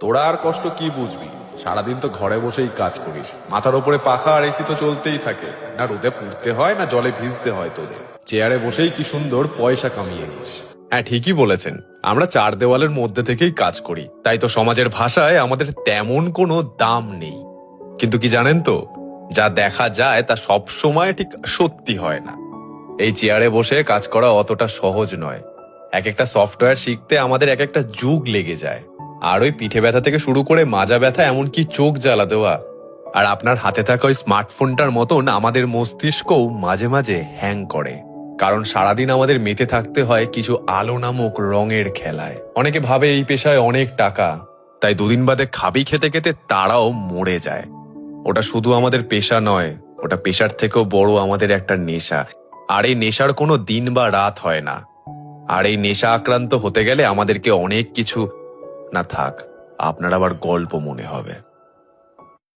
তোরা আর কষ্ট কি বুঝবি? সারাদিন তো ঘরে বসেই কাজ করিস, মাথার উপরে পাখা আর এসি তো চলতেই থাকে, না রোদে পুড়তে হয় না জলে ভিজতে হয় তোদের। চেয়ারে বসেই কি সুন্দর পয়সা কামিয়ে নিস। হ্যাঁ, ঠিকই বলেছেন, আমরা চার দেওয়ালের মধ্যে থেকেই কাজ করি, তাই তো সমাজের ভাষায় আমাদের তেমন কোনো দাম নেই। কিন্তু কি জানেন তো, যা দেখা যায় তা সব সময় ঠিক সত্যি হয় না। এই চেয়ারে বসে কাজ করা অতটা সহজ নয়। এক একটা সফটওয়্যার শিখতে আমাদের এক একটা যুগ লেগে যায়। আর ওই পিঠে ব্যথা থেকে শুরু করে মাজা ব্যথা, এমনকি চোখ জ্বালা দেওয়া। আর আপনার হাতে থাকা ওই স্মার্টফোনটার মতন আমাদের মস্তিষ্কও মাঝে মাঝে হ্যাং করে, কারণ সারাদিন আমাদের মেতে থাকতে হয় কিছু আলো নামক রঙের খেলায়। অনেকে ভাবে এই পেশায় অনেক টাকা, তাই দুদিন বাদে খাবি খেতে খেতে তারাও মরে যায়। ওটা শুধু আমাদের পেশা নয়, ওটা পেশার থেকেও বড় আমাদের একটা নেশা। আর এই নেশার কোনো দিন বা রাত হয় না। আর এই নেশা আক্রান্ত হতে গেলে আমাদেরকে অনেক কিছু, না থাক, আপনার আবার গল্প মনে হবে।